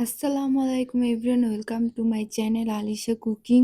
আসসালামু আলাইকুম everyone, welcome to my channel Alisha cooking.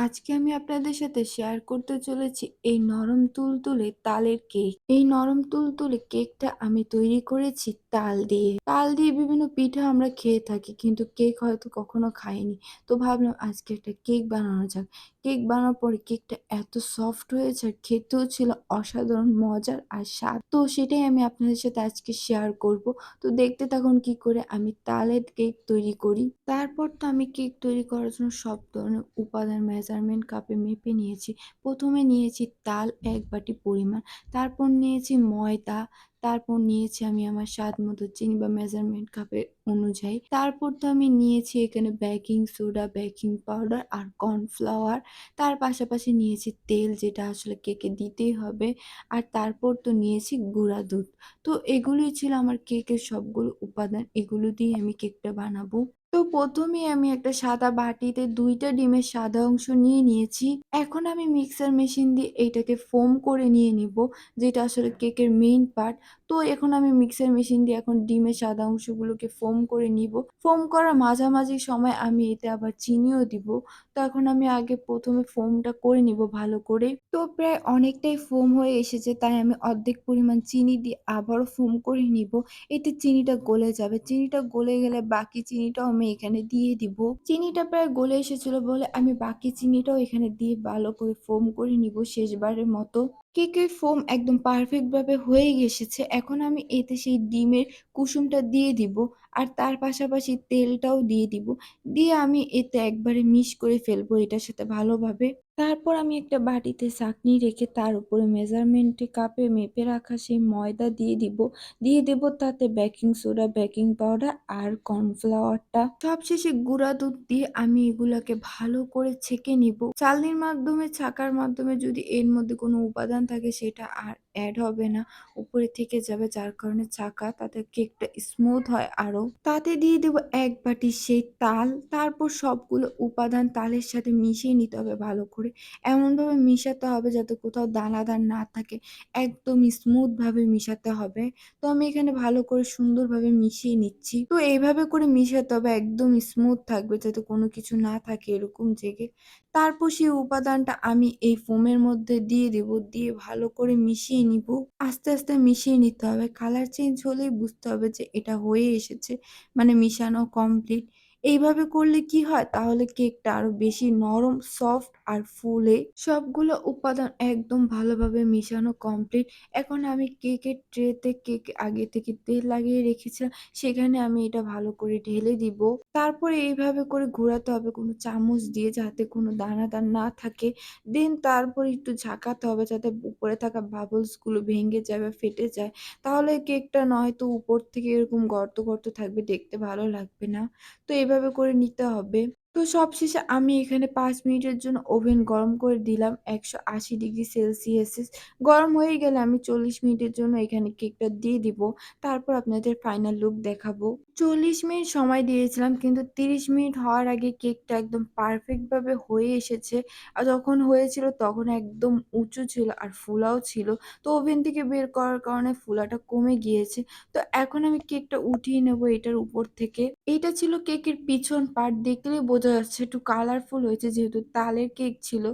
আজকে আমি আপনাদের সাথে শেয়ার করতে চলেছি এই নরম তুলতুলে তালের কেক। এই নরম তুলতুলে কেকটা আমি তৈরি করেছি তাল দিয়ে। তাল দিয়ে বিভিন্ন পিঠা আমরা খেয়ে থাকি, কিন্তু কেক হয়তো কখনো খাইনি। তো ভাবলাম আজকে একটা কেক বানানো যাক। কেক বানানোর পরে কেকটা এত সফট হয়েছে আর খেতেও ছিল অসাধারণ মজার আর স্বাদ। তো সেটাই আমি আপনাদের সাথে আজকে শেয়ার করব। তো দেখতে থাকুন কি করে আমি তালের কেক তৈরি করি। তারপর তো আমি কেক তৈরি করার জন্য সব ধরনের উপাদান মেজারমেন্ট কাপে মেপে নিয়েছি। প্রথমে নিয়েছি তাল ১ বাটি পরিমাণ, তারপর নিয়েছি ময়দা, তারপর নিয়েছি আমি আমার স্বাদ মতো চিনি বা মেজারমেন্ট কাপের অনুযায়ী। তারপর তো আমি নিয়েছি এখানে বেকিং সোডা, বেকিং পাউডার আর কর্নফ্লাওয়ার। তার পাশাপাশি নিয়েছি তেল, যেটা আসলে কেকে দিতেই হবে। আর তারপর তো নিয়েছি গুঁড়া দুধ। তো এগুলোই ছিল আমার কেকের সবগুলো উপাদান। এগুলো দিয়ে আমি কেকটা বানাবো। তো ১ম এই আমি একটা সাদা বাটিতে ২ টা ডিমের সাদা অংশ নিয়ে নিয়েছি। এখন আমি মিক্সার মেশিন দিয়ে এইটাকে ফোম করে নিয়ে নিবো, যেটা আসলে কেকের মেইন পার্ট। তো এখন আমি মিক্সার মেশিন দিয়ে এখন ডিমের সাদা অংশগুলোকে ফোম করে নিবো। ফোম করার মাঝামাঝি সময় আমি এতে আবার চিনিও দিবো। তো এখন আমি আগে ১ম এ ফোমটা করে নিবো ভালো করে। তো প্রায় অনেকটাই ফোম হয়ে এসেছে, তাই আমি অর্ধেক পরিমাণ চিনি দিয়ে আবারও ফোম করে নিবো। এতে চিনিটা গলে যাবে। চিনিটা গলে গেলে বাকি চিনিটাও আমি এখানে দিয়ে দিবো। চিনিটা প্রায় গলে এসেছিল বলে আমি বাকি চিনিটাও এখানে দিয়ে ভালো করে ফোম করে নিবো শেষবারের মতো। কেকের ফোম একদম পারফেক্ট ভাবে হয়ে এসেছে। এখন আমি এতে সেই ডিমের কুসুমটা দিয়ে দিবো আর তার পাশাপাশি তেলটাও দিয়ে দিবো। দিয়ে আমি এতে একবারে মিশ করে ফেলবো এটার সাথে ভালোভাবে। তারপর আমি একটা বাটিতে ছাঁকনি রেখে তার উপরে মেজারমেন্টে কাপে মেপে রাখা সেই ময়দা দিয়ে দিব। দিয়ে দেব তাতে বেকিং সোডা, বেকিং পাউডার আর কর্নফ্লাওয়ারটা। সবশেষে গুঁড়া দুধ দিয়ে আমি এগুলাকে ভালো করে ছেঁকে নিব। চালনির মাধ্যমে ছাঁকার মাধ্যমে যদি এর মধ্যে কোনো উপাদান থাকে সেটা আর এড হবে না, উপরে থেকে যাবে, যার কারণে ছাঁকা তাতে কেকটা স্মুথ হয় আরো। তাতে দিয়ে দেব ১ বাটি সেই তাল। তারপর সবগুলো উপাদান তালের সাথে মিশিয়ে নিতে হবে ভালো করে। এমনভাবে মিশাতে হবে যাতে কোথাও দানাদার না থাকে। একদম স্মুথ ভাবে মিশাতে হবে। তো আমি এখানে ভালো করে সুন্দরভাবে মিশিয়ে নিচ্ছি। তো এইভাবে করে মিশাতে হবে, একদম স্মুথ থাকবে যাতে কোনো কিছু না থাকে এরকম জেগে। তারপর সেই উপাদানটা আমি এই ফোমের মধ্যে দিয়ে দেব। দিয়ে ভালো করে মিশিয়ে নিব। আস্তে, আস্তে মিশিয়ে নিতে হবে। কালার চেঞ্জ হলেই বুঝতে হবে যে এটা হয়ে এসেছে। মানে মিশানো কমপ্লিট। এইভাবে করলে কি হয়, তাহলে কেকটা আরো বেশি নরম, সফট আর ফুলে। সবগুলো উপাদান একদম ভালোভাবে মিশানো কমপ্লিট। এখন আমি কেকের ট্রেতে কেক আগে থেকে তেল লাগিয়ে রেখেছিলাম, সেখানে আমি এটা ভালো করে ঢেলে দিব। তারপরে এইভাবে করে ঘোরাতে হবে কোনো চামচ দিয়ে, যাতে কোনো দানাদার না থাকে। দেন তারপরে একটু ঝাঁকাতে হবে যাতে উপরে থাকা বাবলস গুলো ভেঙে যায় বা ফেটে যায়। তাহলে কেকটা নয়তো উপর থেকে এরকম গর্ত, গর্ত থাকবে, দেখতে ভালো লাগবে না। তো এভাবে করে নিতে হবে। তো সবশেষে আমি এখানে ৫ মিনিটের জন্য ওভেন গরম করে দিলাম ১৮০ ডিগ্রি সেলসিয়াসে। গরম হয়ে গেলে আমি ৪০ মিনিটের জন্য এখানে কেকটা দিয়ে দিব। তারপর আপনাদের ফাইনাল লুক দেখাবো। ৪০ মিনিট সময় দিয়েছিলাম, কিন্তু ৩০ মিনিট হওয়ার আগে কেকটা একদম পারফেক্ট ভাবে হয়ে এসেছে। আর যখন হয়েছিল তখন একদম উঁচু ছিল আর ফুলাও ছিল। তো ওভেন থেকে বের করার কারণে ফুলাটা কমে গিয়েছে। তো এখন আমি কেকটা উঠিয়ে নেব এটার উপর থেকে। এইটা ছিল কেকের পিছন পার্ট, দেখলেই বোঝা যাচ্ছে একটু কালারফুল হয়েছে যেহেতু তালের কেক ছিল।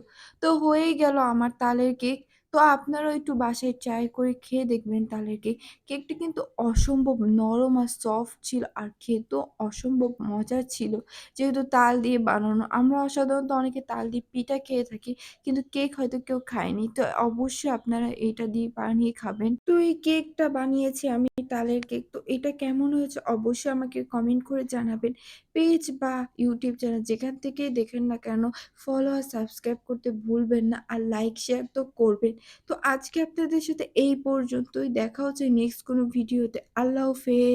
তো হয়েই গেল আমার তালের কেক। তো আপনারাও একটু বাসায় ট্রাই করে খেয়ে দেখবেন তালের কেক। কেকটা কিন্তু অসম্ভব নরম আর সফট ছিল আর খেতেও অসম্ভব মজার ছিল। যেহেতু তাল দিয়ে বানানো। আমরা সাধারণত অনেকে তাল দিয়ে পিঠা খেয়ে থাকি, কিন্তু কেক হয়তো কেউ খায়নি। তো অবশ্যই আপনারা এটা দিয়ে বানিয়ে খাবেন। তো এই কেকটা বানিয়েছি আমি তালের কেক। তো এটা কেমন হয়েছে অবশ্যই আমাকে কমেন্ট করে জানাবেন। পেজ বা ইউটিউব চ্যানেল যেখান থেকেই দেখেন না কেন, ফলো আর সাবস্ক্রাইব করতে ভুলবেন না। আর লাইক শেয়ার তো করবেন। তো আজকে আপনাদের সাথে এই পর্যন্তই। দেখা হচ্ছে নেক্সট কোনো ভিডিওতে। আল্লাহ হাফেজ।